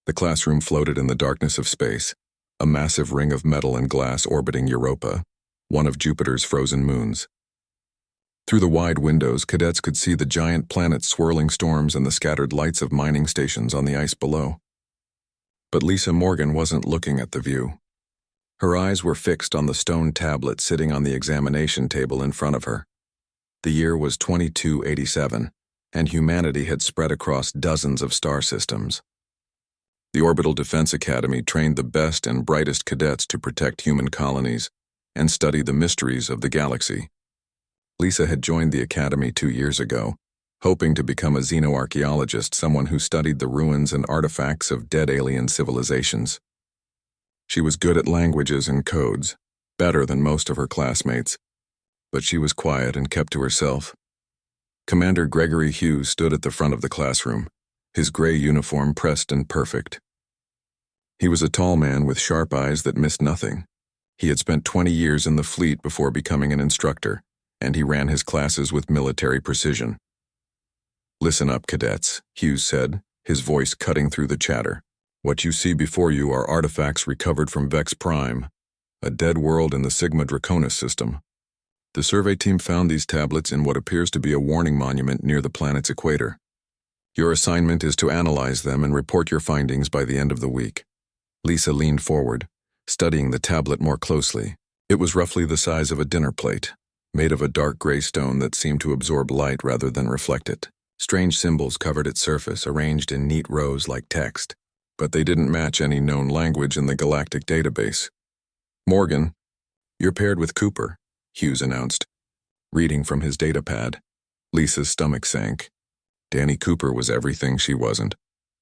The classroom floated in the darkness of space, a massive ring of metal and glass orbiting Europa, one of Jupiter's frozen moons. Through the wide windows, cadets could see the giant planet's swirling storms and the scattered lights of mining stations on the ice below. But Lisa Morgan wasn't looking at the view. Her eyes were fixed on the stone tablet sitting on the examination table in front of her. The year was 2287, and humanity had spread across dozens of star systems. The Orbital Defense Academy trained the best and brightest cadets to protect human colonies and study the mysteries of the galaxy. Lisa had joined the academy 2 years ago, hoping to become a xenoarchaeologist, someone who studied the ruins and artifacts of dead alien civilizations. She was good at languages and codes, better than most of her classmates, but she was quiet and kept to herself. Commander Gregory Hughes stood at the front of the classroom, his gray uniform pressed and perfect. He was a tall man with sharp eyes that missed nothing. He had spent 20 years in the fleet before becoming an instructor, and he ran his classes with military precision. "Listen up, cadets," Hughes said, his voice cutting through the chatter. "What you see before you are artifacts recovered from Vex Prime, a dead world in the Sigma Draconis system. The survey team found these tablets in what appears to be a warning monument near the planet's equator. Your assignment is to analyze them and report your findings by the end of the week." Lisa leaned forward, studying the tablet more closely. It was roughly the size of a dinner plate, made of a dark gray stone that seemed to absorb light rather than reflect it. Strange symbols covered its surface, arranged in neat rows like text, but they didn't match any known language in the galactic database. "Morgan, you're paired with Cooper," Hughes announced, reading from his datapad. Lisa's stomach sank. Danny Cooper was everything she wasn't.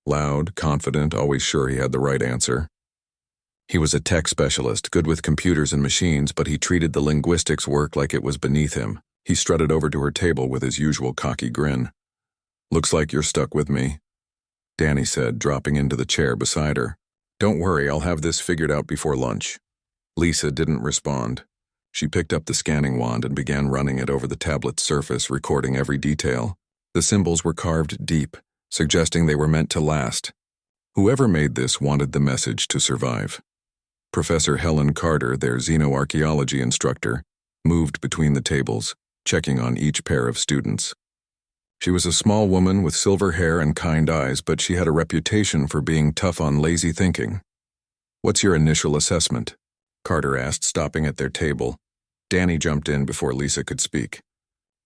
Loud, confident, always sure he had the right answer. He was a tech specialist, good with computers and machines, but he treated the linguistics work like it was beneath him. He strutted over to her table with his usual cocky grin. "Looks like you're stuck with me," Danny said, dropping into the chair beside her. "Don't worry, I'll have this figured out before lunch." Lisa didn't respond. She picked up the scanning wand and began running it over the tablet's surface, recording every detail. The symbols were carved deep, suggesting they were meant to last. Whoever made this wanted the message to survive. Professor Helen Carter, their xenoarchaeology instructor, moved between the tables, checking on each pair of students. She was a small woman with silver hair and kind eyes, but she had a reputation for being tough on lazy thinking. "What's your initial assessment?" Carter asked, stopping at their table. Danny jumped in before Lisa could speak.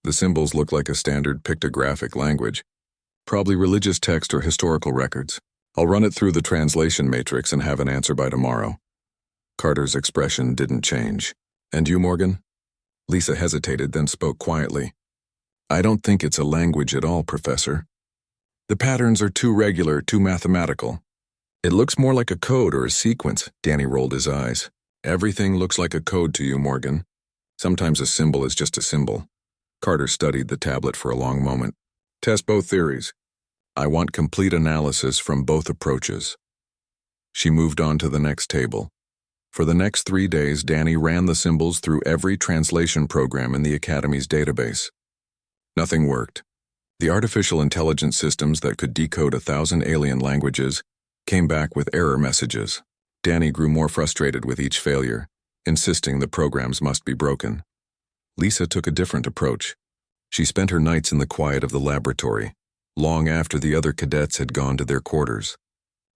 "The symbols look like a standard pictographic language, probably religious text or historical records. I'll run it through the translation matrix and have an answer by tomorrow." Carter's expression didn't change. "And you, Morgan?" Lisa hesitated, then spoke quietly. "I don't think it's a language at all, Professor. The patterns are too regular, too mathematical. It looks more like a code or a sequence." Danny rolled his eyes. "Everything looks like a code to you, Morgan. Sometimes a symbol is just a symbol." Carter studied the tablet for a long moment. "Test both theories. I want complete analysis from both approaches." She moved on to the next table. For the next 3 days, Danny ran the symbols through every translation program in the Academy's database. Nothing worked. The artificial intelligence systems that could decode 1,000 alien languages came back with error messages. Danny grew more frustrated with each failure, insisting the programs must be broken. Lisa took a different approach. She spent her nights in the quiet of the laboratory, long after the other cadets had gone to their quarters.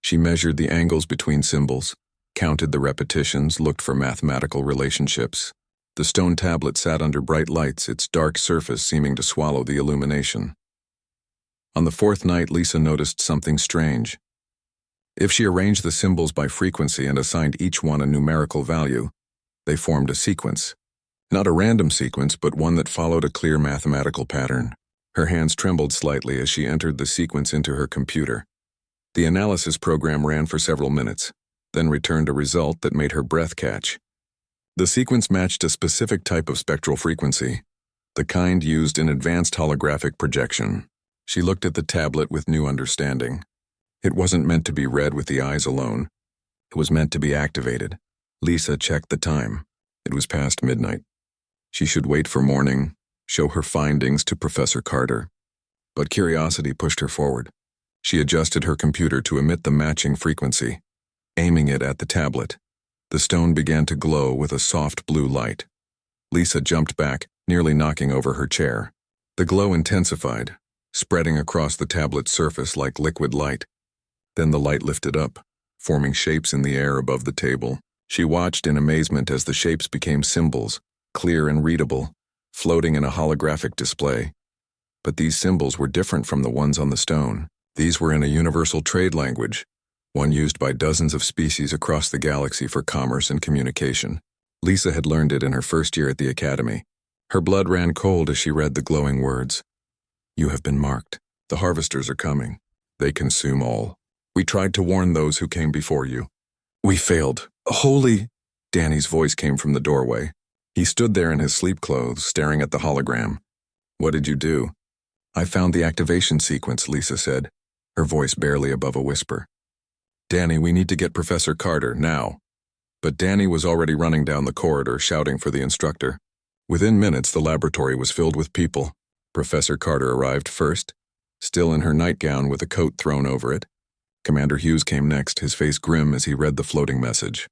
She measured the angles between symbols, counted the repetitions, looked for mathematical relationships. The stone tablet sat under bright lights, its dark surface seeming to swallow the illumination. On the 4th night, Lisa noticed something strange. If she arranged the symbols by frequency and assigned each one a numerical value, they formed a sequence. Not a random sequence, but one that followed a clear mathematical pattern. Her hands trembled slightly as she entered the sequence into her computer. The analysis program ran for several minutes, then returned a result that made her breath catch. The sequence matched a specific type of spectral frequency, the kind used in advanced holographic projection. She looked at the tablet with new understanding. It wasn't meant to be read with the eyes alone. It was meant to be activated. Lisa checked the time. It was past midnight. She should wait for morning, show her findings to Professor Carter. But curiosity pushed her forward. She adjusted her computer to emit the matching frequency, aiming it at the tablet. The stone began to glow with a soft blue light. Lisa jumped back, nearly knocking over her chair. The glow intensified, spreading across the tablet's surface like liquid light. Then the light lifted up, forming shapes in the air above the table. She watched in amazement as the shapes became symbols, clear and readable, floating in a holographic display. But these symbols were different from the ones on the stone. These were in a universal trade language, one used by dozens of species across the galaxy for commerce and communication. Lisa had learned it in her first year at the academy. Her blood ran cold as she read the glowing words. You have been marked. The harvesters are coming. They consume all. We tried to warn those who came before you. We failed. Holy... Danny's voice came from the doorway. He stood there in his sleep clothes, staring at the hologram. What did you do? I found the activation sequence, Lisa said, her voice barely above a whisper. Danny, we need to get Professor Carter, now. But Danny was already running down the corridor, shouting for the instructor. Within minutes, the laboratory was filled with people. Professor Carter arrived first, still in her nightgown with a coat thrown over it. Commander Hughes came next, his face grim as he read the floating message.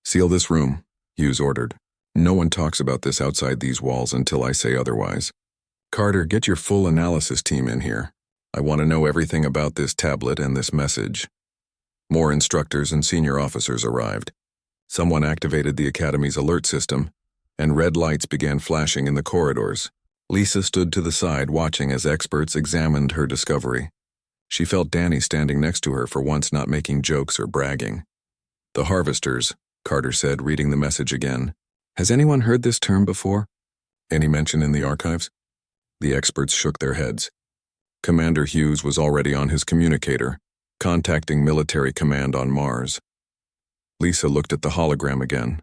Seal this room, Hughes ordered. No one talks about this outside these walls until I say otherwise. Carter, get your full analysis team in here. I want to know everything about this tablet and this message. More instructors and senior officers arrived. Someone activated the Academy's alert system, and red lights began flashing in the corridors. Lisa stood to the side watching as experts examined her discovery. She felt Danny standing next to her, for once not making jokes or bragging. The harvesters, Carter said, reading the message again. Has anyone heard this term before? Any mention in the archives? The experts shook their heads. Commander Hughes was already on his communicator, contacting military command on Mars. Lisa looked at the hologram again,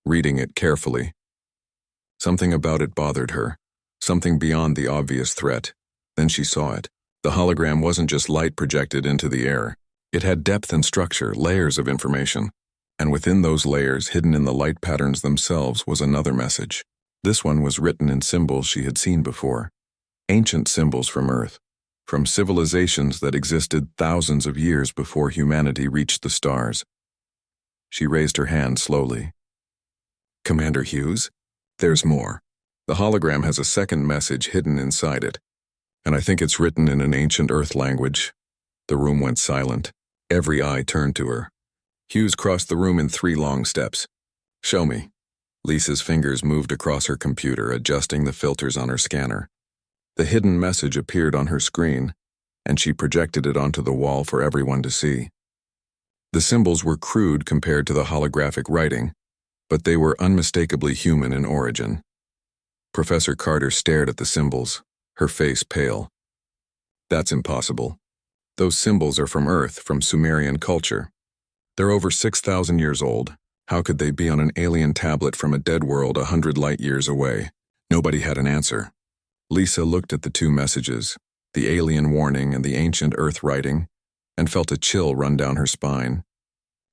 reading it carefully. Something about it bothered her, something beyond the obvious threat. Then she saw it. The hologram wasn't just light projected into the air. It had depth and structure, layers of information. And within those layers, hidden in the light patterns themselves, was another message. This one was written in symbols she had seen before. Ancient symbols from Earth, from civilizations that existed thousands of years before humanity reached the stars. She raised her hand slowly. Commander Hughes, there's more. The hologram has a second message hidden inside it, and I think it's written in an ancient Earth language. The room went silent. Every eye turned to her. Hughes crossed the room in 3 long steps. Show me. Lisa's fingers moved across her computer, adjusting the filters on her scanner. The hidden message appeared on her screen, and she projected it onto the wall for everyone to see. The symbols were crude compared to the holographic writing, but they were unmistakably human in origin. Professor Carter stared at the symbols, her face pale. That's impossible. Those symbols are from Earth, from Sumerian culture. They're over 6,000 years old. How could they be on an alien tablet from a dead world 100 light years away? Nobody had an answer. Lisa looked at the 2 messages, the alien warning and the ancient Earth writing, and felt a chill run down her spine.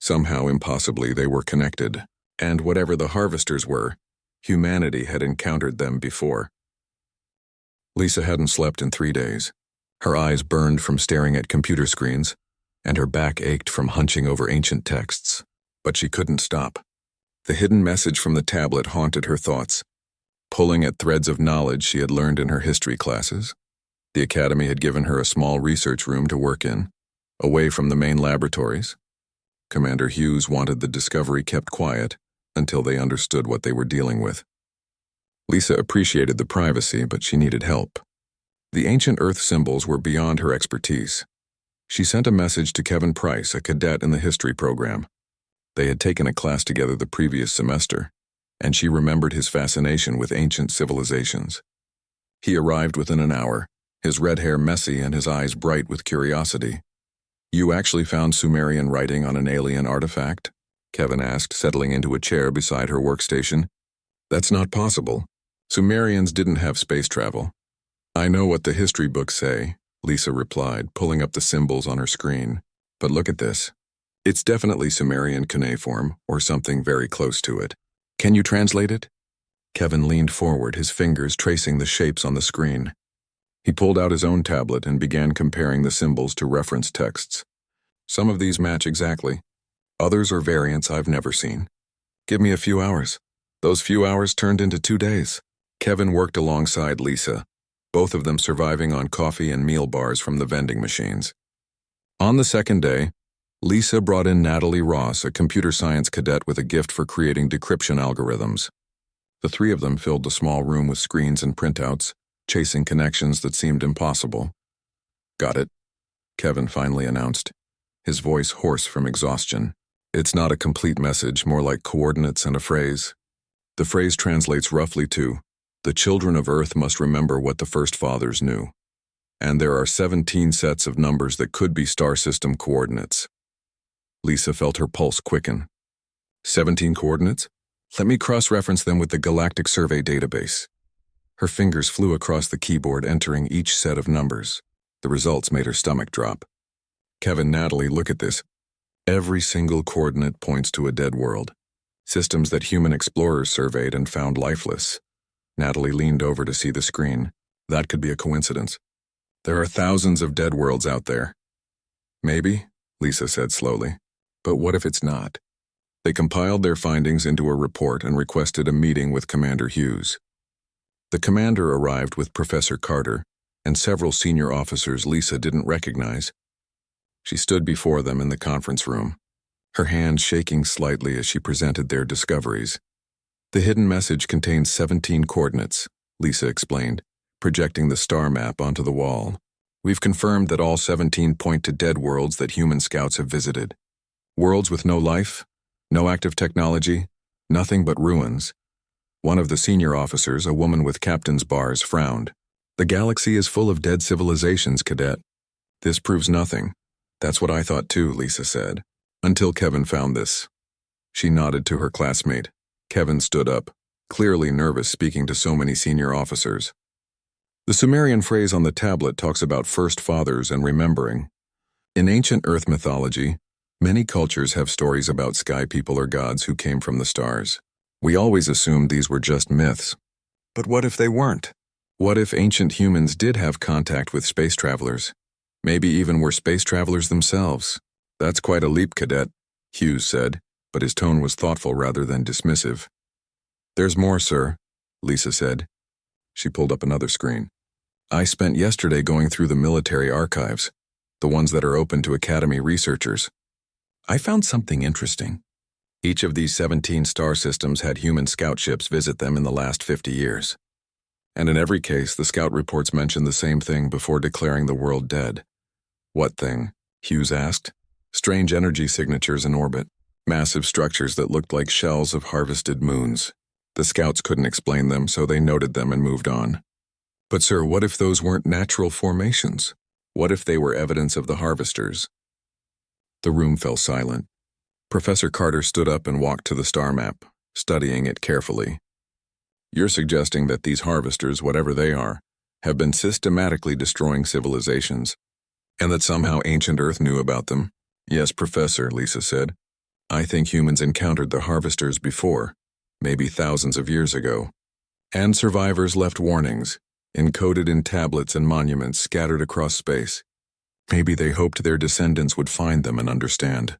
Somehow, impossibly, they were connected, and whatever the harvesters were, humanity had encountered them before. Lisa hadn't slept in 3 days. Her eyes burned from staring at computer screens, and her back ached from hunching over ancient texts. But she couldn't stop. The hidden message from the tablet haunted her thoughts, pulling at threads of knowledge she had learned in her history classes. The Academy had given her a small research room to work in, away from the main laboratories. Commander Hughes wanted the discovery kept quiet until they understood what they were dealing with. Lisa appreciated the privacy, but she needed help. The ancient Earth symbols were beyond her expertise. She sent a message to Kevin Price, a cadet in the history program. They had taken a class together the previous semester, and she remembered his fascination with ancient civilizations. He arrived within an hour, his red hair messy and his eyes bright with curiosity. You actually found Sumerian writing on an alien artifact? Kevin asked, settling into a chair beside her workstation. That's not possible. Sumerians didn't have space travel. I know what the history books say, Lisa replied, pulling up the symbols on her screen. But look at this. It's definitely Sumerian cuneiform, or something very close to it. Can you translate it? Kevin leaned forward, his fingers tracing the shapes on the screen. He pulled out his own tablet and began comparing the symbols to reference texts. Some of these match exactly. Others are variants I've never seen. Give me a few hours. Those few hours turned into 2 days. Kevin worked alongside Lisa, both of them surviving on coffee and meal bars from the vending machines. On the second day, Lisa brought in Natalie Ross, a computer science cadet with a gift for creating decryption algorithms. The three of them filled the small room with screens and printouts, chasing connections that seemed impossible. Got it, Kevin finally announced, his voice hoarse from exhaustion. It's not a complete message, more like coordinates and a phrase. The phrase translates roughly to, "The children of Earth must remember what the first fathers knew." And there are 17 sets of numbers that could be star system coordinates. Lisa felt her pulse quicken. 17 coordinates? Let me cross-reference them with the Galactic Survey database. Her fingers flew across the keyboard, entering each set of numbers. The results made her stomach drop. Kevin, Natalie, look at this. Every single coordinate points to a dead world. Systems that human explorers surveyed and found lifeless. Natalie leaned over to see the screen. That could be a coincidence. There are thousands of dead worlds out there. Maybe, Lisa said slowly. But what if it's not? They compiled their findings into a report and requested a meeting with Commander Hughes. The commander arrived with Professor Carter and several senior officers Lisa didn't recognize. She stood before them in the conference room, her hand shaking slightly as she presented their discoveries. The hidden message contains 17 coordinates, Lisa explained, projecting the star map onto the wall. We've confirmed that all 17 point to dead worlds that human scouts have visited. Worlds with no life, no active technology, nothing but ruins. One of the senior officers, a woman with captain's bars, frowned. The galaxy is full of dead civilizations, Cadet. This proves nothing. That's what I thought too, Lisa said. Until Kevin found this. She nodded to her classmate. Kevin stood up, clearly nervous speaking to so many senior officers. The Sumerian phrase on the tablet talks about first fathers and remembering. In ancient Earth mythology, many cultures have stories about sky people or gods who came from the stars. We always assumed these were just myths. But what if they weren't? What if ancient humans did have contact with space travelers? Maybe even were space travelers themselves. That's quite a leap, Cadet, Hughes said, but his tone was thoughtful rather than dismissive. There's more, sir, Lisa said. She pulled up another screen. I spent yesterday going through the military archives, the ones that are open to Academy researchers. I found something interesting. Each of these 17 star systems had human scout ships visit them in the last 50 years. And in every case, the scout reports mentioned the same thing before declaring the world dead. What thing? Hughes asked. Strange energy signatures in orbit, massive structures that looked like shells of harvested moons. The scouts couldn't explain them, so they noted them and moved on. But sir, what if those weren't natural formations? What if they were evidence of the harvesters? The room fell silent. Professor Carter stood up and walked to the star map, studying it carefully. You're suggesting that these harvesters, whatever they are, have been systematically destroying civilizations, and that somehow ancient Earth knew about them? Yes, Professor, Lisa said. I think humans encountered the harvesters before, maybe thousands of years ago. And survivors left warnings, encoded in tablets and monuments scattered across space. Maybe they hoped their descendants would find them and understand.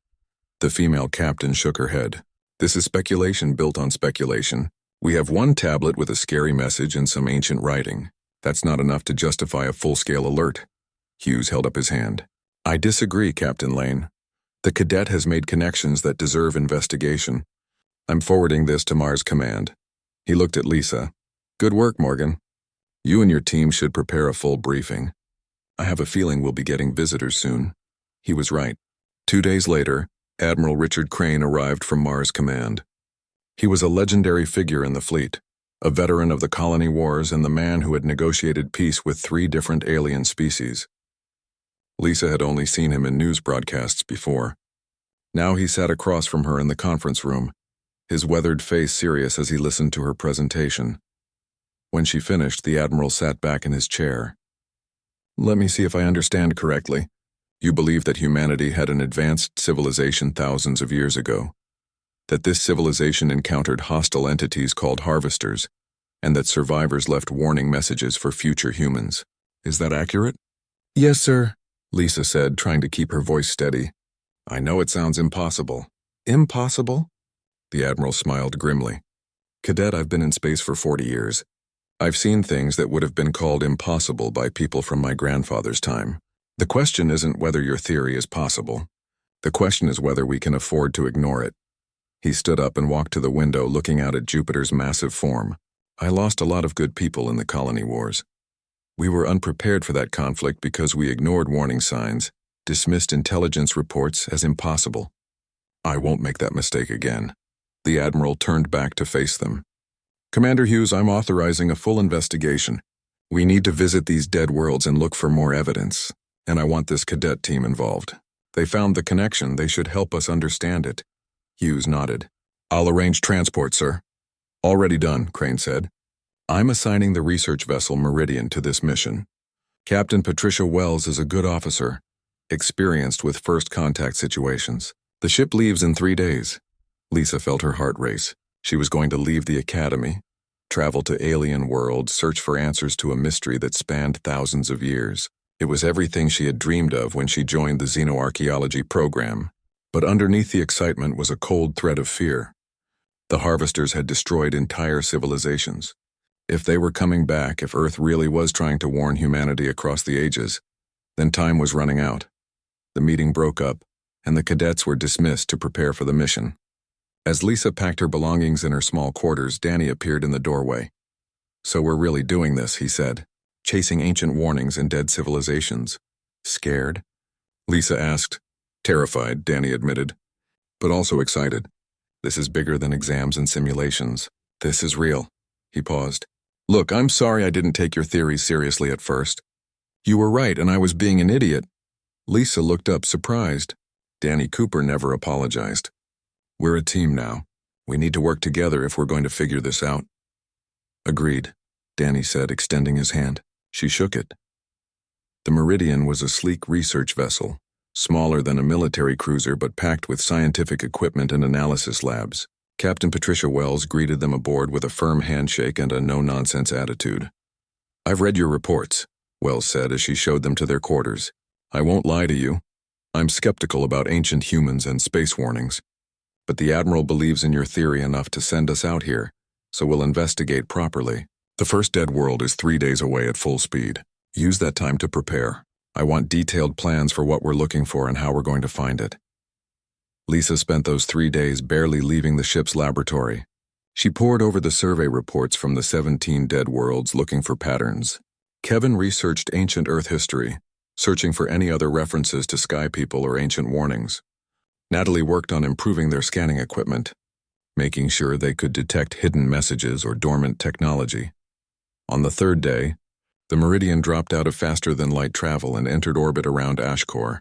The female captain shook her head. This is speculation built on speculation. We have one tablet with a scary message and some ancient writing. That's not enough to justify a full-scale alert. Hughes held up his hand. I disagree, Captain Lane. The cadet has made connections that deserve investigation. I'm forwarding this to Mars Command. He looked at Lisa. Good work, Morgan. You and your team should prepare a full briefing. I have a feeling we'll be getting visitors soon. He was right. 2 days later, Admiral Richard Crane arrived from Mars Command. He was a legendary figure in the fleet, a veteran of the colony wars and the man who had negotiated peace with 3 different alien species. Lisa had only seen him in news broadcasts before. Now he sat across from her in the conference room, his weathered face serious as he listened to her presentation. When she finished, the Admiral sat back in his chair. Let me see if I understand correctly. You believe that humanity had an advanced civilization thousands of years ago, that this civilization encountered hostile entities called harvesters, and that survivors left warning messages for future humans. Is that accurate? Yes, sir, Lisa said, trying to keep her voice steady. I know it sounds impossible. Impossible? The Admiral smiled grimly. Cadet, I've been in space for 40 years. I've seen things that would have been called impossible by people from my grandfather's time. The question isn't whether your theory is possible. The question is whether we can afford to ignore it. He stood up and walked to the window, looking out at Jupiter's massive form. I lost a lot of good people in the colony wars. We were unprepared for that conflict because we ignored warning signs, dismissed intelligence reports as impossible. I won't make that mistake again. The Admiral turned back to face them. Commander Hughes, I'm authorizing a full investigation. We need to visit these dead worlds and look for more evidence, and I want this cadet team involved. They found the connection. They should help us understand it. Hughes nodded. I'll arrange transport, sir. Already done, Crane said. I'm assigning the research vessel Meridian to this mission. Captain Patricia Wells is a good officer, experienced with first contact situations. The ship leaves in 3 days. Lisa felt her heart race. She was going to leave the academy, travel to alien worlds, search for answers to a mystery that spanned thousands of years. It was everything she had dreamed of when she joined the xenoarchaeology program. But underneath the excitement was a cold thread of fear. The harvesters had destroyed entire civilizations. If they were coming back, if Earth really was trying to warn humanity across the ages, then time was running out. The meeting broke up, and the cadets were dismissed to prepare for the mission. As Lisa packed her belongings in her small quarters, Danny appeared in the doorway. So we're really doing this, he said, chasing ancient warnings and dead civilizations. Scared? Lisa asked. Terrified, Danny admitted, but also excited. This is bigger than exams and simulations. This is real. He paused. Look, I'm sorry I didn't take your theories seriously at first. You were right, and I was being an idiot. Lisa looked up, surprised. Danny Cooper never apologized. We're a team now. We need to work together if we're going to figure this out. Agreed, Danny said, extending his hand. She shook it. The Meridian was a sleek research vessel, smaller than a military cruiser but packed with scientific equipment and analysis labs. Captain Patricia Wells greeted them aboard with a firm handshake and a no-nonsense attitude. I've read your reports, Wells said as she showed them to their quarters. I won't lie to you. I'm skeptical about ancient humans and space warnings. But the Admiral believes in your theory enough to send us out here, so we'll investigate properly. The first dead world is 3 days away at full speed. Use that time to prepare. I want detailed plans for what we're looking for and how we're going to find it. Lisa spent those 3 days barely leaving the ship's laboratory. She pored over the survey reports from the 17 dead worlds looking for patterns. Kevin researched ancient Earth history, searching for any other references to sky people or ancient warnings. Natalie worked on improving their scanning equipment, making sure they could detect hidden messages or dormant technology. On the third day, the Meridian dropped out of faster-than-light travel and entered orbit around Ashkor,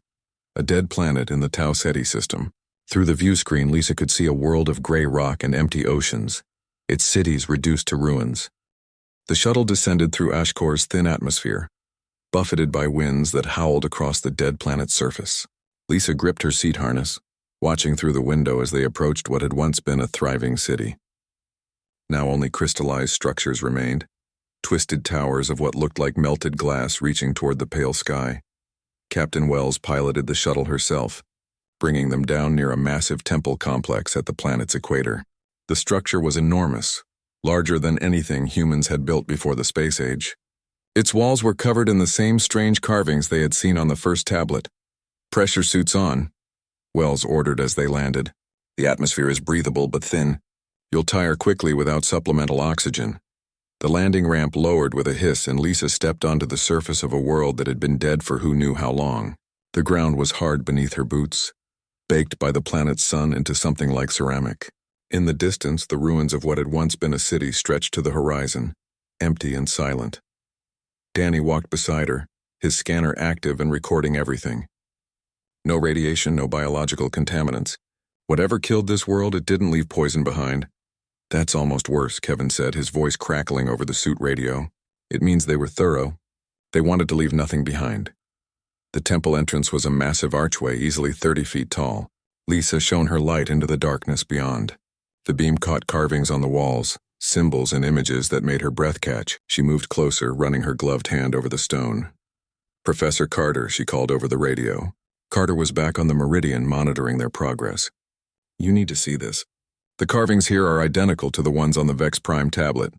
a dead planet in the Tau Ceti system. Through the view screen, Lisa could see a world of gray rock and empty oceans, its cities reduced to ruins. The shuttle descended through Ashkor's thin atmosphere, buffeted by winds that howled across the dead planet's surface. Lisa gripped her seat harness, watching through the window as they approached what had once been a thriving city. Now only crystallized structures remained, twisted towers of what looked like melted glass reaching toward the pale sky. Captain Wells piloted the shuttle herself, bringing them down near a massive temple complex at the planet's equator. The structure was enormous, larger than anything humans had built before the space age. Its walls were covered in the same strange carvings they had seen on the first tablet. Pressure suits on, Wells ordered as they landed. The atmosphere is breathable but thin. You'll tire quickly without supplemental oxygen. The landing ramp lowered with a hiss and Lisa stepped onto the surface of a world that had been dead for who knew how long. The ground was hard beneath her boots, baked by the planet's sun into something like ceramic. In the distance, the ruins of what had once been a city stretched to the horizon, empty and silent. Danny walked beside her, his scanner active and recording everything. No radiation, no biological contaminants. Whatever killed this world, it didn't leave poison behind. That's almost worse, Kevin said, his voice crackling over the suit radio. It means they were thorough. They wanted to leave nothing behind. The temple entrance was a massive archway, easily 30 feet tall. Lisa shone her light into the darkness beyond. The beam caught carvings on the walls, symbols and images that made her breath catch. She moved closer, running her gloved hand over the stone. "Professor Carter," she called over the radio. Carter was back on the meridian monitoring their progress. "You need to see this. The carvings here are identical to the ones on the Vex Prime tablet."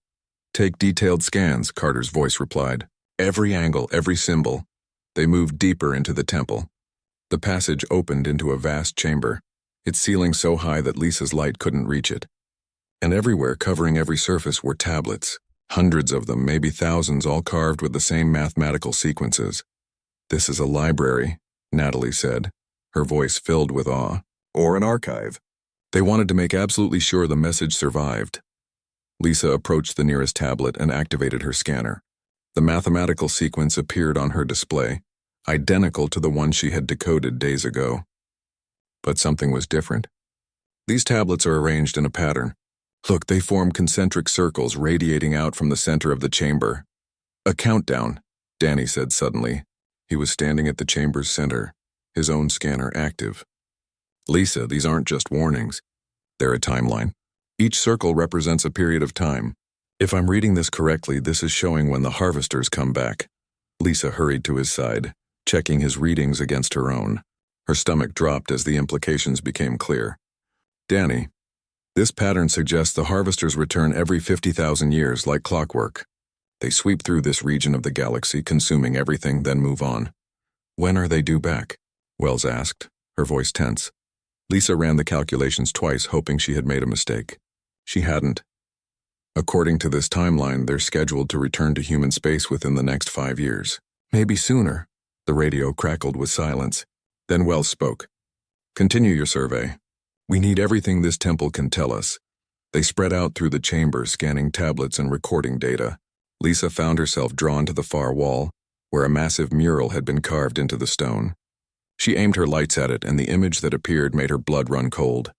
"Take detailed scans," Carter's voice replied. "Every angle, every symbol." They moved deeper into the temple. The passage opened into a vast chamber, its ceiling so high that Lisa's light couldn't reach it. And everywhere, covering every surface, were tablets. Hundreds of them, maybe thousands, all carved with the same mathematical sequences. "This is a library," Natalie said, her voice filled with awe. "Or an archive." They wanted to make absolutely sure the message survived. Lisa approached the nearest tablet and activated her scanner. The mathematical sequence appeared on her display, identical to the one she had decoded days ago. But something was different. These tablets are arranged in a pattern. Look, they form concentric circles radiating out from the center of the chamber. "A countdown," Danny said suddenly. He was standing at the chamber's center, his own scanner active. "Lisa, these aren't just warnings. They're a timeline. Each circle represents a period of time. If I'm reading this correctly, this is showing when the harvesters come back." Lisa hurried to his side, checking his readings against her own. Her stomach dropped as the implications became clear. "Danny, this pattern suggests the harvesters return every 50,000 years like clockwork. They sweep through this region of the galaxy, consuming everything, then move on." "When are they due back?" Wells asked, her voice tense. Lisa ran the calculations twice, hoping she had made a mistake. She hadn't. According to this timeline, they're scheduled to return to human space within the next 5 years. "Maybe sooner." The radio crackled with silence. Then Wells spoke. "Continue your survey. We need everything this temple can tell us." They spread out through the chamber, scanning tablets and recording data. Lisa found herself drawn to the far wall, where a massive mural had been carved into the stone. She aimed her lights at it, and the image that appeared made her blood run cold.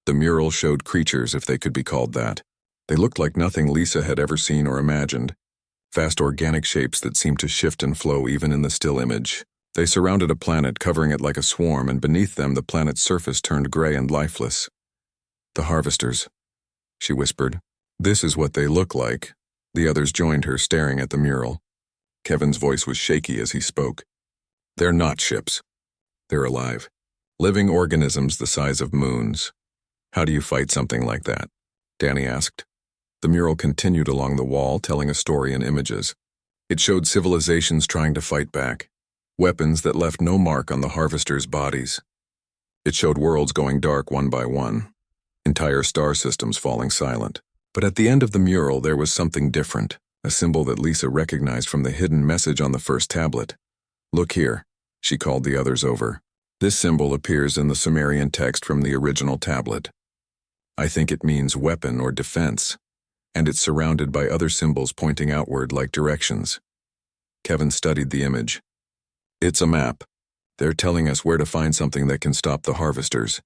The mural showed creatures, if they could be called that. They looked like nothing Lisa had ever seen or imagined. Vast organic shapes that seemed to shift and flow even in the still image. They surrounded a planet, covering it like a swarm, and beneath them the planet's surface turned gray and lifeless. "The harvesters," she whispered. "This is what they look like." The others joined her, staring at the mural. Kevin's voice was shaky as he spoke. "They're not ships. They're alive. Living organisms the size of moons." "How do you fight something like that?" Danny asked. The mural continued along the wall, telling a story in images. It showed civilizations trying to fight back. Weapons that left no mark on the harvesters' bodies. It showed worlds going dark one by one. Entire star systems falling silent. But at the end of the mural there was something different, a symbol that Lisa recognized from the hidden message on the first tablet. "Look here," she called the others over. "This symbol appears in the Sumerian text from the original tablet. I think it means weapon or defense, and it's surrounded by other symbols pointing outward like directions." Kevin studied the image. "It's a map. They're telling us where to find something that can stop the harvesters."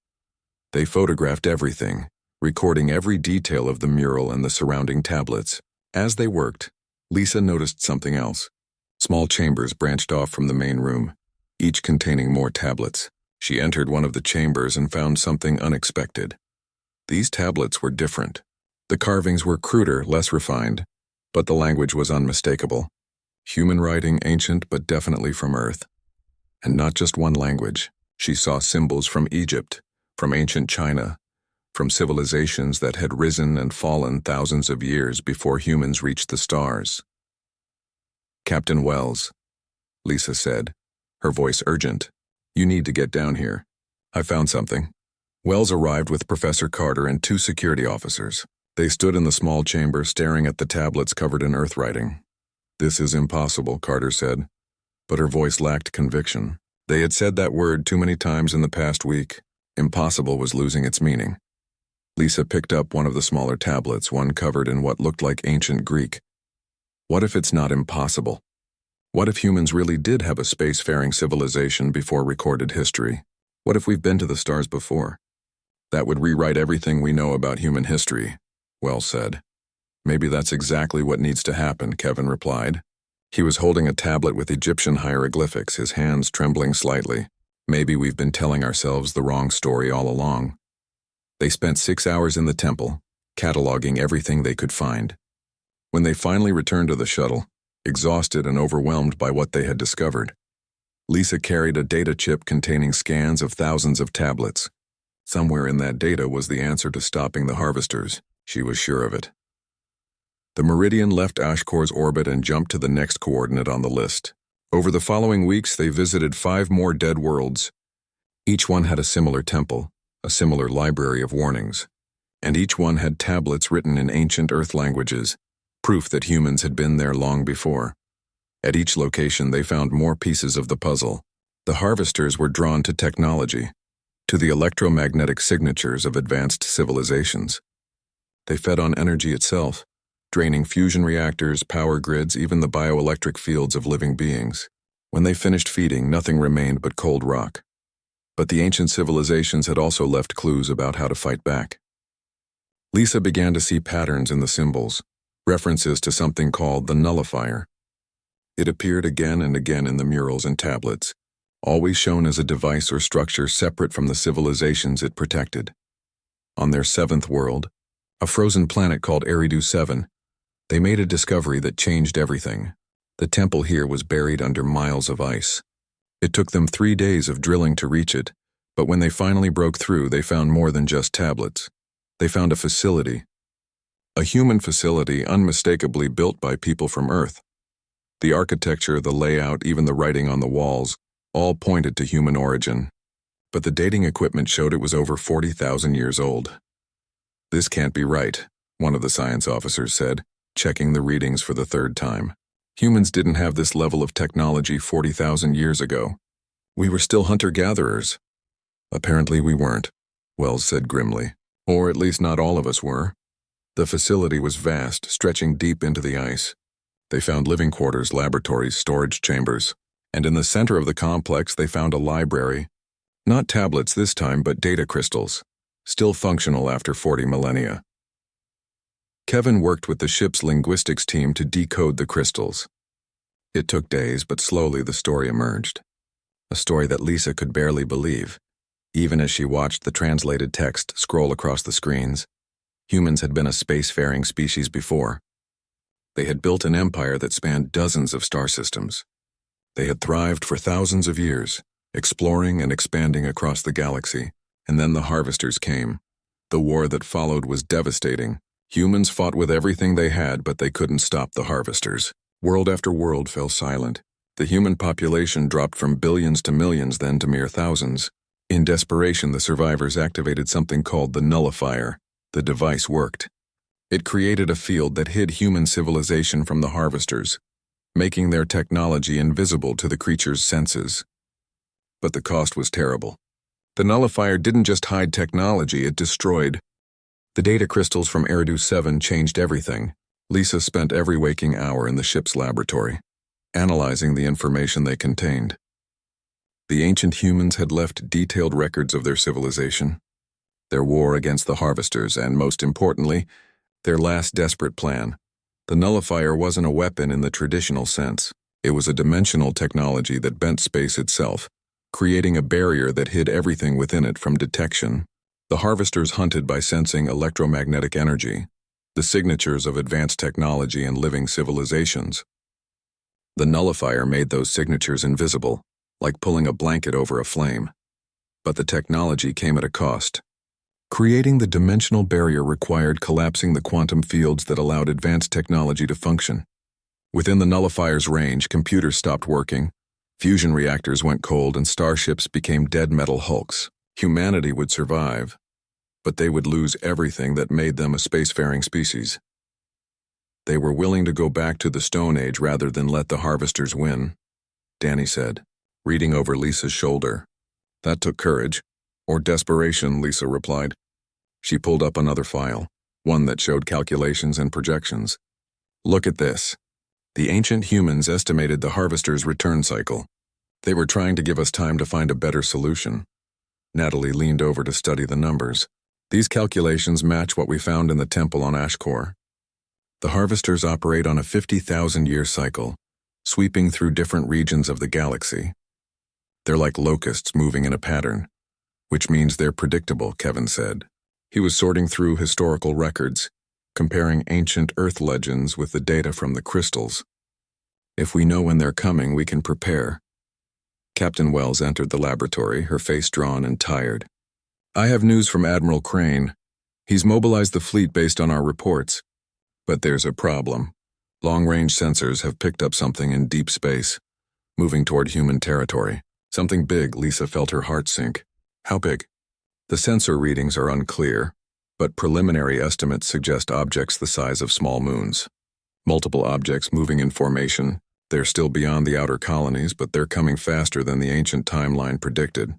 They photographed everything, recording every detail of the mural and the surrounding tablets. As they worked, Lisa noticed something else. Small chambers branched off from the main room, each containing more tablets. She entered one of the chambers and found something unexpected. These tablets were different. The carvings were cruder, less refined, but the language was unmistakable. Human writing, ancient but definitely from Earth. And not just one language. She saw symbols from Egypt, from ancient China, from civilizations that had risen and fallen thousands of years before humans reached the stars. "Captain Wells," Lisa said, her voice urgent. "You need to get down here. I found something." Wells arrived with Professor Carter and 2 security officers. They stood in the small chamber staring at the tablets covered in Earth writing. "This is impossible," Carter said, but her voice lacked conviction. They had said that word too many times in the past week. Impossible was losing its meaning. Lisa picked up one of the smaller tablets, one covered in what looked like ancient Greek. What if it's not impossible? What if humans really did have a spacefaring civilization before recorded history? What if we've been to the stars before? That would rewrite everything we know about human history, Wells said. "Maybe that's exactly what needs to happen," Kevin replied. He was holding a tablet with Egyptian hieroglyphics, his hands trembling slightly. "Maybe we've been telling ourselves the wrong story all along." They spent 6 hours in the temple, cataloging everything they could find. When they finally returned to the shuttle, exhausted and overwhelmed by what they had discovered, Lisa carried a data chip containing scans of thousands of tablets. Somewhere in that data was the answer to stopping the harvesters. She was sure of it. The Meridian left Ashkor's orbit and jumped to the next coordinate on the list. Over the following weeks, they visited 5 more dead worlds. Each one had a similar temple, a similar library of warnings, and each one had tablets written in ancient Earth languages, proof that humans had been there long before. At each location, they found more pieces of the puzzle. The harvesters were drawn to technology, to the electromagnetic signatures of advanced civilizations. They fed on energy itself, draining fusion reactors, power grids, even the bioelectric fields of living beings. When they finished feeding, nothing remained but cold rock. But the ancient civilizations had also left clues about how to fight back. Lisa began to see patterns in the symbols, references to something called the nullifier. It appeared again and again in the murals and tablets, always shown as a device or structure separate from the civilizations it protected. On their 7th world, a frozen planet called Eridu 7, they made a discovery that changed everything. The temple here was buried under miles of ice. It took them 3 days of drilling to reach it, but when they finally broke through, they found more than just tablets. They found a facility. A human facility unmistakably built by people from Earth. The architecture, the layout, even the writing on the walls, all pointed to human origin. But the dating equipment showed it was over 40,000 years old. "This can't be right," one of the science officers said, checking the readings for the 3rd time. "Humans didn't have this level of technology 40,000 years ago. We were still hunter-gatherers." "Apparently we weren't," Wells said grimly. "Or at least not all of us were." The facility was vast, stretching deep into the ice. They found living quarters, laboratories, storage chambers, and in the center of the complex they found a library. Not tablets this time, but data crystals, still functional after 40 millennia. Kevin worked with the ship's linguistics team to decode the crystals. It took days, but slowly the story emerged. A story that Lisa could barely believe, even as she watched the translated text scroll across the screens. Humans had been a spacefaring species before. They had built an empire that spanned dozens of star systems. They had thrived for thousands of years, exploring and expanding across the galaxy, and then the harvesters came. The war that followed was devastating. Humans fought with everything they had, but they couldn't stop the harvesters. World after world fell silent. The human population dropped from billions to millions, then to mere thousands. In desperation, the survivors activated something called the nullifier. The device worked. It created a field that hid human civilization from the harvesters, making their technology invisible to the creatures' senses. But the cost was terrible. The nullifier didn't just hide technology, it destroyed. The data crystals from Eridu 7 changed everything. Lisa spent every waking hour in the ship's laboratory, analyzing the information they contained. The ancient humans had left detailed records of their civilization, their war against the harvesters, and most importantly, their last desperate plan. The nullifier wasn't a weapon in the traditional sense. It was a dimensional technology that bent space itself, creating a barrier that hid everything within it from detection. The harvesters hunted by sensing electromagnetic energy, the signatures of advanced technology and living civilizations. The nullifier made those signatures invisible, like pulling a blanket over a flame. But the technology came at a cost. Creating the dimensional barrier required collapsing the quantum fields that allowed advanced technology to function. Within the nullifier's range, computers stopped working, fusion reactors went cold, and starships became dead metal hulks. Humanity would survive, but they would lose everything that made them a spacefaring species. They were willing to go back to the Stone Age rather than let the harvesters win, Danny said, reading over Lisa's shoulder. That took courage. Or desperation, Lisa replied. She pulled up another file, one that showed calculations and projections. Look at this. The ancient humans estimated the harvester's return cycle. They were trying to give us time to find a better solution. Natalie leaned over to study the numbers. These calculations match what we found in the temple on Ashkor. The harvesters operate on a 50,000-year cycle, sweeping through different regions of the galaxy. They're like locusts moving in a pattern, which means they're predictable, Kevin said. He was sorting through historical records, comparing ancient Earth legends with the data from the crystals. If we know when they're coming, we can prepare. Captain Wells entered the laboratory, her face drawn and tired. I have news from Admiral Crane. He's mobilized the fleet based on our reports. But there's a problem. Long-range sensors have picked up something in deep space, moving toward human territory. Something big. Lisa felt her heart sink. How big? The sensor readings are unclear, but preliminary estimates suggest objects the size of small moons. Multiple objects moving in formation. They're still beyond the outer colonies, but they're coming faster than the ancient timeline predicted.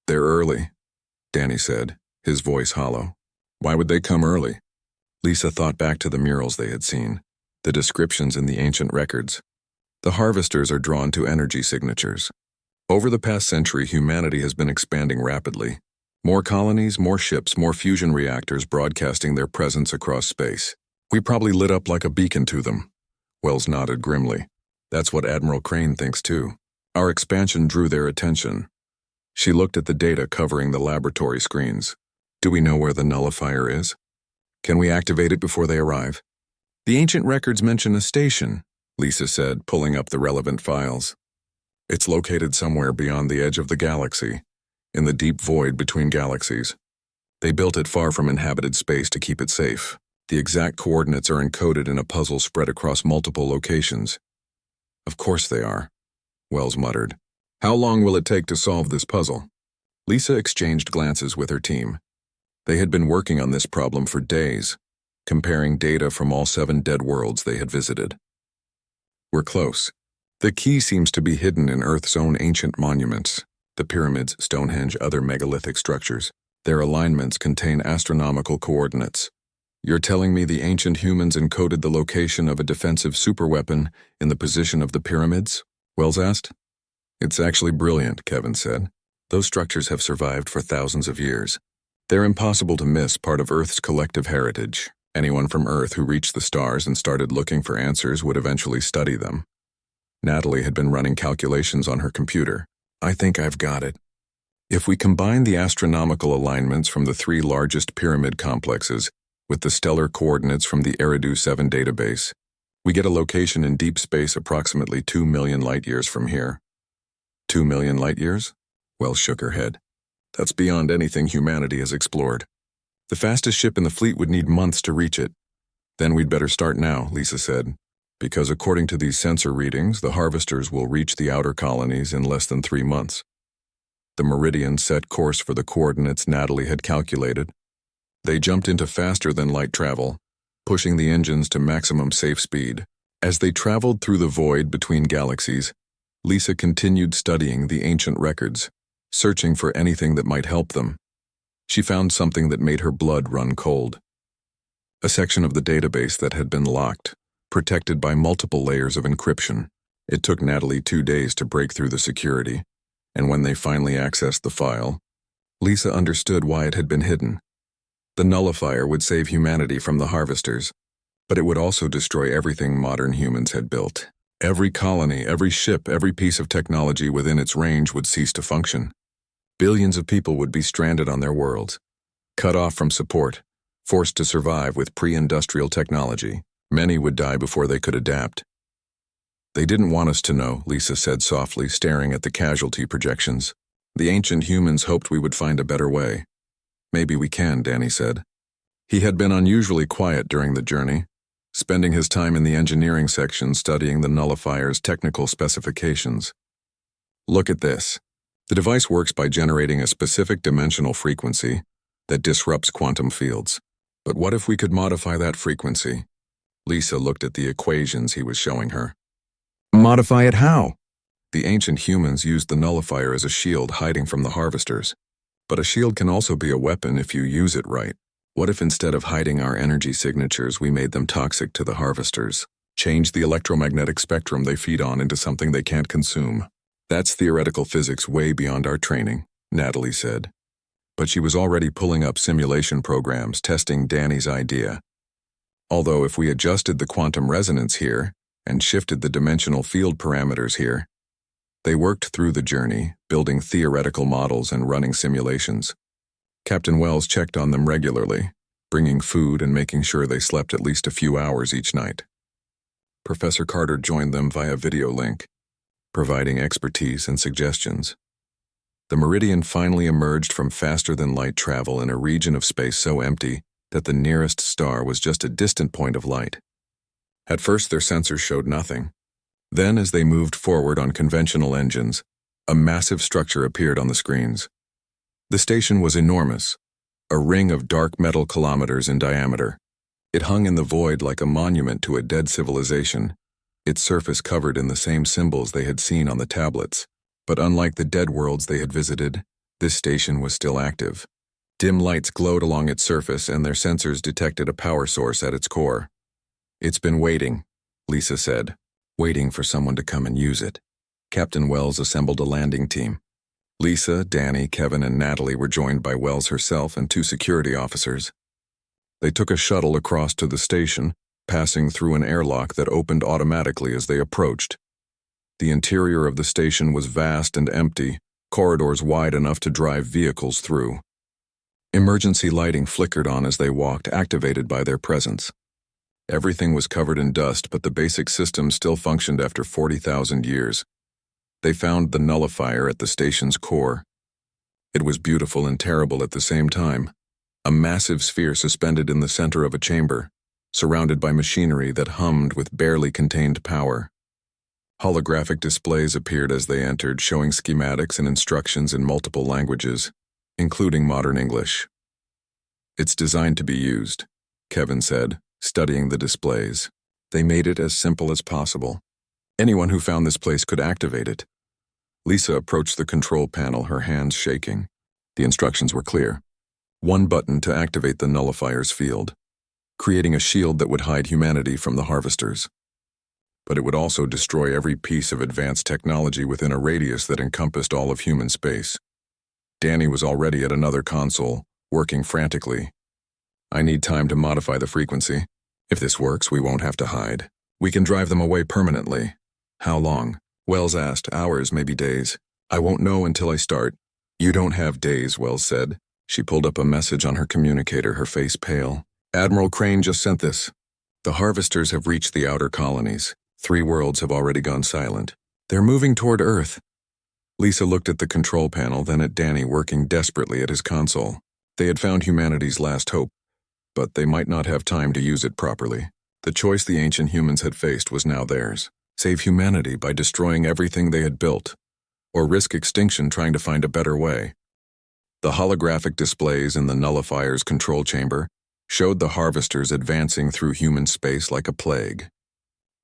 They're early, Danny said, his voice hollow. Why would they come early? Lisa thought back to the murals they had seen, the descriptions in the ancient records. The harvesters are drawn to energy signatures. Over the past century, humanity has been expanding rapidly. More colonies, more ships, more fusion reactors broadcasting their presence across space. We probably lit up like a beacon to them. Wells nodded grimly. That's what Admiral Crane thinks too. Our expansion drew their attention. She looked at the data covering the laboratory screens. Do we know where the nullifier is? Can we activate it before they arrive? The ancient records mention a station, Lisa said, pulling up the relevant files. It's located somewhere beyond the edge of the galaxy, in the deep void between galaxies. They built it far from inhabited space to keep it safe. The exact coordinates are encoded in a puzzle spread across multiple locations. Of course they are, Wells muttered. How long will it take to solve this puzzle? Lisa exchanged glances with her team. They had been working on this problem for days, comparing data from all 7 dead worlds they had visited. We're close. The key seems to be hidden in Earth's own ancient monuments, the pyramids, Stonehenge, other megalithic structures. Their alignments contain astronomical coordinates. You're telling me the ancient humans encoded the location of a defensive superweapon in the position of the pyramids? Wells asked. It's actually brilliant, Kevin said. Those structures have survived for thousands of years. They're impossible to miss, part of Earth's collective heritage. Anyone from Earth who reached the stars and started looking for answers would eventually study them. Natalie had been running calculations on her computer. I think I've got it. If we combine the astronomical alignments from the 3 largest pyramid complexes with the stellar coordinates from the Eridu 7 database, we get a location in deep space approximately 2 million light-years from here. 2 million light-years? Wells shook her head. That's beyond anything humanity has explored. The fastest ship in the fleet would need months to reach it. Then we'd better start now, Lisa said, because according to these sensor readings, the harvesters will reach the outer colonies in less than 3 months. The meridian set course for the coordinates Natalie had calculated. They jumped into faster-than-light travel, pushing the engines to maximum safe speed. As they traveled through the void between galaxies, Lisa continued studying the ancient records, searching for anything that might help them. She found something that made her blood run cold. A section of the database that had been locked, protected by multiple layers of encryption. It took Natalie 2 days to break through the security, and when they finally accessed the file, Lisa understood why it had been hidden. The nullifier would save humanity from the harvesters, but it would also destroy everything modern humans had built. Every colony, every ship, every piece of technology within its range would cease to function. Billions of people would be stranded on their worlds, cut off from support, forced to survive with pre-industrial technology. Many would die before they could adapt. They didn't want us to know, Lisa said softly, staring at the casualty projections. The ancient humans hoped we would find a better way. Maybe we can, Danny said. He had been unusually quiet during the journey, spending his time in the engineering section studying the nullifier's technical specifications. Look at this. The device works by generating a specific dimensional frequency that disrupts quantum fields. But what if we could modify that frequency? Lisa looked at the equations he was showing her. Modify it how? The ancient humans used the nullifier as a shield hiding from the harvesters. But a shield can also be a weapon if you use it right. What if instead of hiding our energy signatures, we made them toxic to the harvesters? Change the electromagnetic spectrum they feed on into something they can't consume. That's theoretical physics way beyond our training, Natalie said. But she was already pulling up simulation programs testing Danny's idea. Although if we adjusted the quantum resonance here and shifted the dimensional field parameters here, they worked through the journey, building theoretical models and running simulations. Captain Wells checked on them regularly, bringing food and making sure they slept at least a few hours each night. Professor Carter joined them via video link, providing expertise and suggestions. The Meridian finally emerged from faster-than-light travel in a region of space so empty that the nearest star was just a distant point of light. At first, their sensors showed nothing. Then, as they moved forward on conventional engines, a massive structure appeared on the screens. The station was enormous, a ring of dark metal kilometers in diameter. It hung in the void like a monument to a dead civilization, its surface covered in the same symbols they had seen on the tablets. But unlike the dead worlds they had visited, this station was still active. Dim lights glowed along its surface and their sensors detected a power source at its core. "It's been waiting," Lisa said, "waiting for someone to come and use it." Captain Wells assembled a landing team. Lisa, Danny, Kevin, and Natalie were joined by Wells herself and 2 security officers. They took a shuttle across to the station, passing through an airlock that opened automatically as they approached. The interior of the station was vast and empty, corridors wide enough to drive vehicles through. Emergency lighting flickered on as they walked, activated by their presence. Everything was covered in dust, but the basic system still functioned after 40,000 years. They found the nullifier at the station's core. It was beautiful and terrible at the same time, a massive sphere suspended in the center of a chamber, surrounded by machinery that hummed with barely contained power. Holographic displays appeared as they entered, showing schematics and instructions in multiple languages, including modern English. "It's designed to be used," Kevin said, studying the displays. "They made it as simple as possible. Anyone who found this place could activate it." Lisa approached the control panel, her hands shaking. The instructions were clear. 1 button to activate the nullifier's field, creating a shield that would hide humanity from the harvesters. But it would also destroy every piece of advanced technology within a radius that encompassed all of human space. Danny was already at another console, working frantically. "I need time to modify the frequency. If this works, we won't have to hide. We can drive them away permanently." "How long?" Wells asked. "Hours, maybe days. I won't know until I start." "You don't have days," Wells said. She pulled up a message on her communicator, her face pale. "Admiral Crane just sent this. The harvesters have reached the outer colonies. 3 worlds have already gone silent. They're moving toward Earth." Lisa looked at the control panel, then at Danny working desperately at his console. They had found humanity's last hope, but they might not have time to use it properly. The choice the ancient humans had faced was now theirs: save humanity by destroying everything they had built, or risk extinction trying to find a better way. The holographic displays in the nullifier's control chamber showed the harvesters advancing through human space like a plague.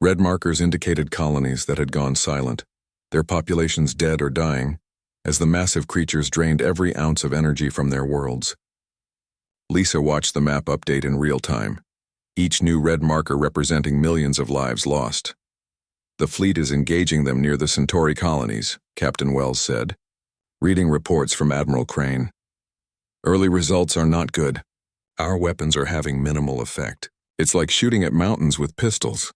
Red markers indicated colonies that had gone silent, their populations dead or dying, as the massive creatures drained every ounce of energy from their worlds. Lisa watched the map update in real time, each new red marker representing millions of lives lost. "The fleet is engaging them near the Centauri colonies," Captain Wells said, reading reports from Admiral Crane. "Early results are not good. Our weapons are having minimal effect. It's like shooting at mountains with pistols."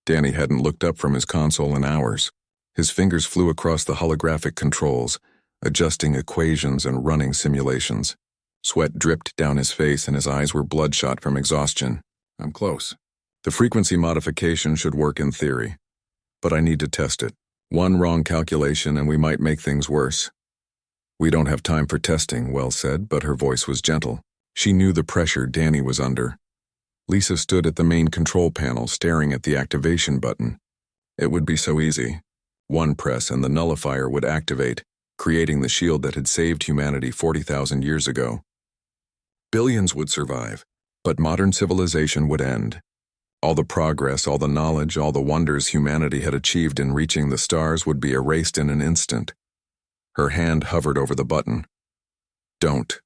Danny hadn't looked up from his console in hours. His fingers flew across the holographic controls, adjusting equations and running simulations. Sweat dripped down his face and his eyes were bloodshot from exhaustion. "I'm close. The frequency modification should work in theory, but I need to test it. 1 wrong calculation and we might make things worse." "We don't have time for testing," Wells said, but her voice was gentle. She knew the pressure Danny was under. Lisa stood at the main control panel, staring at the activation button. It would be so easy. 1 press and the nullifier would activate, creating the shield that had saved humanity 40,000 years ago. Billions would survive, but modern civilization would end. All the progress, all the knowledge, all the wonders humanity had achieved in reaching the stars would be erased in an instant. Her hand hovered over the button. "Don't,"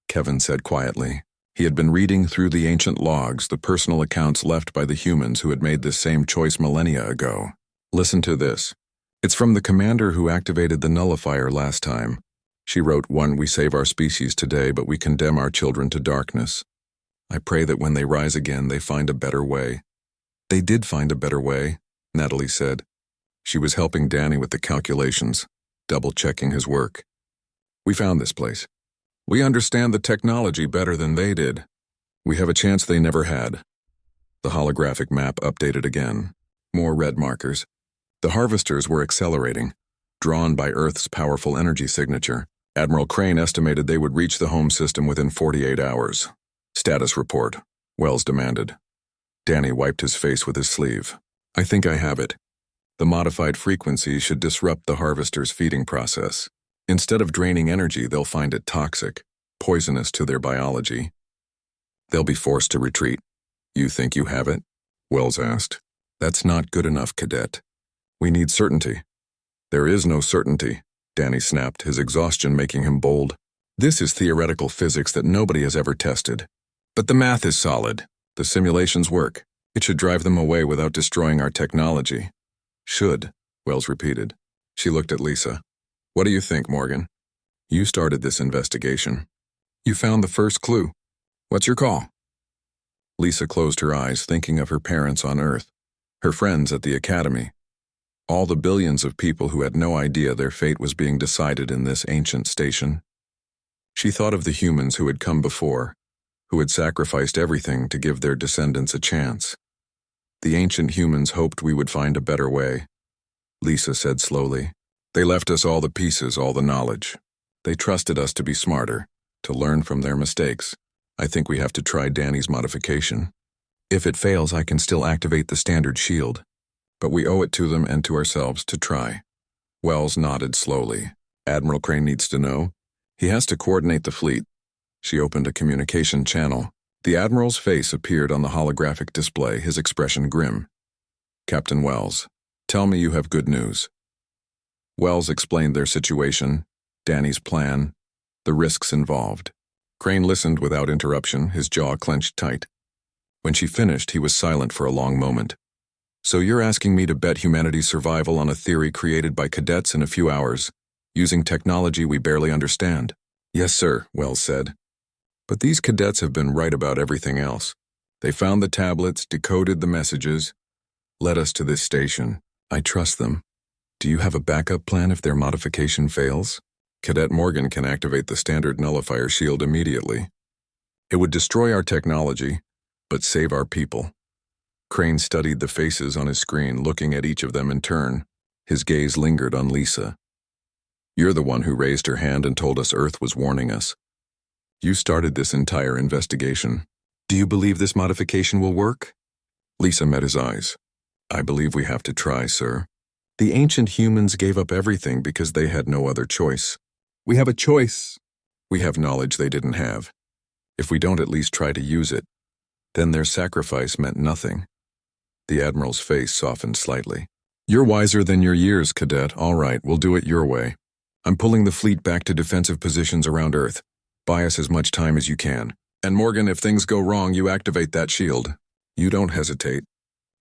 Kevin said quietly. He had been reading through the ancient logs, the personal accounts left by the humans who had made this same choice millennia ago. "Listen to this. It's from the commander who activated the nullifier last time. She wrote, 1, we save our species today, but we condemn our children to darkness. I pray that when they rise again, they find a better way." "They did find a better way," Natalie said. She was helping Danny with the calculations, double-checking his work. "We found this place. We understand the technology better than they did. We have a chance they never had. The holographic map updated again. More red markers. The harvesters were accelerating, drawn by Earth's powerful energy signature. Admiral Crane estimated they would reach the home system within 48 hours. Status report, Wells demanded. Danny wiped his face with his sleeve. I think I have it. The modified frequency should disrupt the harvester's feeding process. Instead of draining energy, they'll find it toxic, poisonous to their biology. They'll be forced to retreat. You think you have it? Wells asked. That's not good enough, Cadet. We need certainty. There is no certainty, Danny snapped, his exhaustion making him bold. This is theoretical physics that nobody has ever tested. But the math is solid. The simulations work. It should drive them away without destroying our technology. Should, Wells repeated. She looked at Lisa. What do you think, Morgan? You started this investigation. You found the first clue. What's your call? Lisa closed her eyes, thinking of her parents on Earth, her friends at the academy, all the billions of people who had no idea their fate was being decided in this ancient station. She thought of the humans who had come before, who had sacrificed everything to give their descendants a chance. The ancient humans hoped we would find a better way. Lisa said slowly. They left us all the pieces, all the knowledge. They trusted us to be smarter, to learn from their mistakes. I think we have to try Danny's modification. If it fails, I can still activate the standard shield. But we owe it to them and to ourselves to try. Wells nodded slowly. Admiral Crane needs to know. He has to coordinate the fleet. She opened a communication channel. The Admiral's face appeared on the holographic display, his expression grim. Captain Wells, tell me you have good news. Wells explained their situation, Danny's plan, the risks involved. Crane listened without interruption, his jaw clenched tight. When she finished, he was silent for a long moment. So you're asking me to bet humanity's survival on a theory created by cadets in a few hours, using technology we barely understand? Yes, sir, Wells said. But these cadets have been right about everything else. They found the tablets, decoded the messages, led us to this station. I trust them. Do you have a backup plan if their modification fails? Cadet Morgan can activate the standard nullifier shield immediately. It would destroy our technology, but save our people. Crane studied the faces on his screen, looking at each of them in turn. His gaze lingered on Lisa. You're the one who raised her hand and told us Earth was warning us. You started this entire investigation. Do you believe this modification will work? Lisa met his eyes. I believe we have to try, sir. The ancient humans gave up everything because they had no other choice. We have a choice. We have knowledge they didn't have. If we don't at least try to use it, then their sacrifice meant nothing. The Admiral's face softened slightly. You're wiser than your years, Cadet. All right, we'll do it your way. I'm pulling the fleet back to defensive positions around Earth. Buy us as much time as you can. And Morgan, if things go wrong, you activate that shield. You don't hesitate.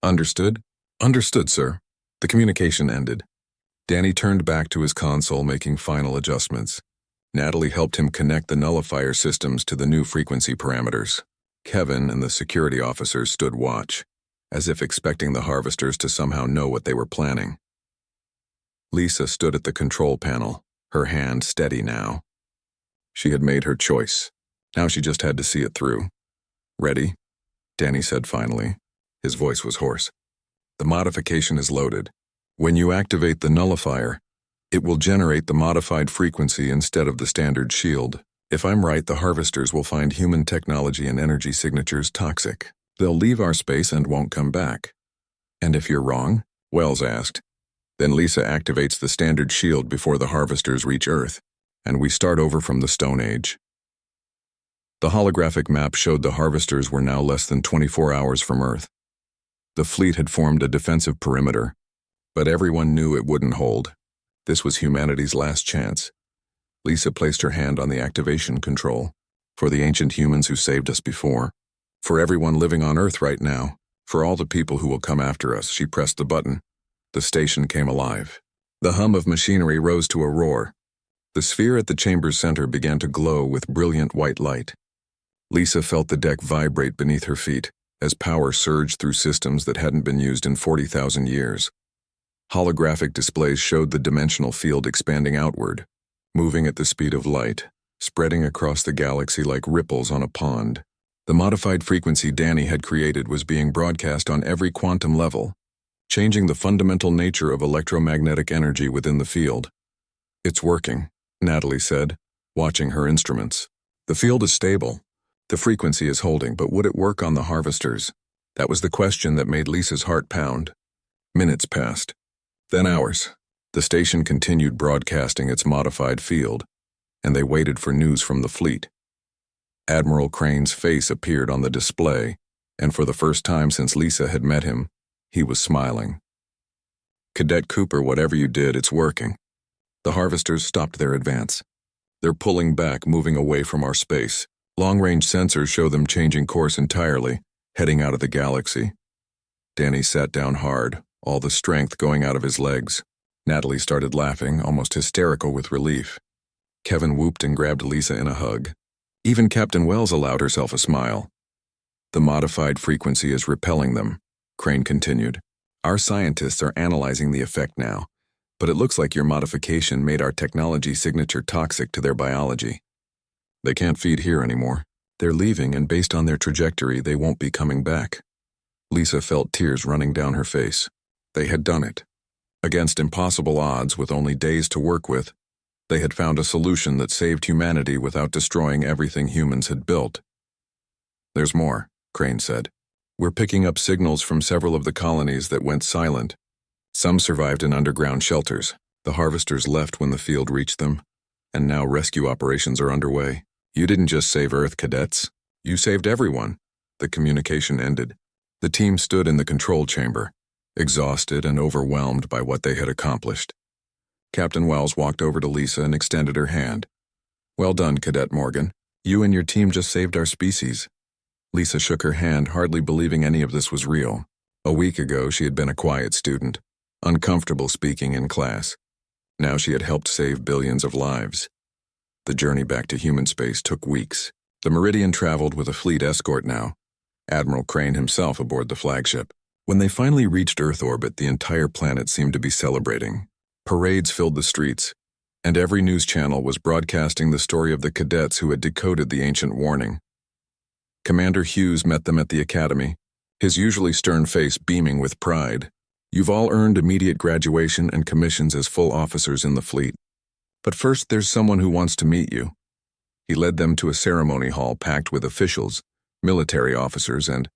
Understood? Understood, sir. The communication ended. Danny turned back to his console, making final adjustments. Natalie helped him connect the nullifier systems to the new frequency parameters. Kevin and the security officers stood watch, as if expecting the harvesters to somehow know what they were planning. Lisa stood at the control panel, her hand steady now. She had made her choice. Now she just had to see it through. Ready? Danny said finally. His voice was hoarse. The modification is loaded. When you activate the nullifier, it will generate the modified frequency instead of the standard shield. If I'm right, the harvesters will find human technology and energy signatures toxic. They'll leave our space and won't come back. And if you're wrong? Wells asked. Then Lisa activates the standard shield before the harvesters reach Earth, and we start over from the Stone Age. The holographic map showed the harvesters were now less than 24 hours from Earth. The fleet had formed a defensive perimeter, but everyone knew it wouldn't hold. This was humanity's last chance. Lisa placed her hand on the activation control. For the ancient humans who saved us before. For everyone living on Earth right now. For all the people who will come after us, she pressed the button. The station came alive. The hum of machinery rose to a roar. The sphere at the chamber's center began to glow with brilliant white light. Lisa felt the deck vibrate beneath her feet as power surged through systems that hadn't been used in 40,000 years. Holographic displays showed the dimensional field expanding outward, moving at the speed of light. spreading across the galaxy like ripples on a pond. The modified frequency Danny had created was being broadcast on every quantum level, changing the fundamental nature of electromagnetic energy within the field. "It's working," Natalie said, watching her instruments. "The field is stable. The frequency is holding, but would it work on the harvesters?" That was the question that made Lisa's heart pound. Minutes passed. Then hours. The station continued broadcasting its modified field, and they waited for news from the fleet. Admiral Crane's face appeared on the display, and for the first time since Lisa had met him, he was smiling. "Cadet Cooper, whatever you did, it's working. The harvesters stopped their advance. They're pulling back, moving away from our space. Long-range sensors show them changing course entirely, heading out of the galaxy." Danny sat down hard, all the strength going out of his legs. Natalie started laughing, almost hysterical with relief. Kevin whooped and grabbed Lisa in a hug. Even Captain Wells allowed herself a smile. "The modified frequency is repelling them," Crane continued. "Our scientists are analyzing the effect now, but it looks like your modification made our technology signature toxic to their biology. They can't feed here anymore. They're leaving, and based on their trajectory, they won't be coming back." Lisa felt tears running down her face. They had done it. Against impossible odds, with only days to work with, they had found a solution that saved humanity without destroying everything humans had built. "There's more," Crane said. "We're picking up signals from several of the colonies that went silent. Some survived in underground shelters. The harvesters left when the field reached them, and now rescue operations are underway. You didn't just save Earth, cadets. You saved everyone." The communication ended. The team stood in the control chamber, exhausted and overwhelmed by what they had accomplished. Captain Wells walked over to Lisa and extended her hand. "Well done, Cadet Morgan. You and your team just saved our species." Lisa shook her hand, hardly believing any of this was real. A week ago, she had been a quiet student, uncomfortable speaking in class. Now she had helped save billions of lives. The journey back to human space took weeks. The Meridian traveled with a fleet escort now, Admiral Crane himself aboard the flagship. When they finally reached Earth orbit, the entire planet seemed to be celebrating. Parades filled the streets, and every news channel was broadcasting the story of the cadets who had decoded the ancient warning. Commander Hughes met them at the academy, his usually stern face beaming with pride. "You've all earned immediate graduation and commissions as full officers in the fleet. But first, there's someone who wants to meet you." He led them to a ceremony hall packed with officials, military officers, and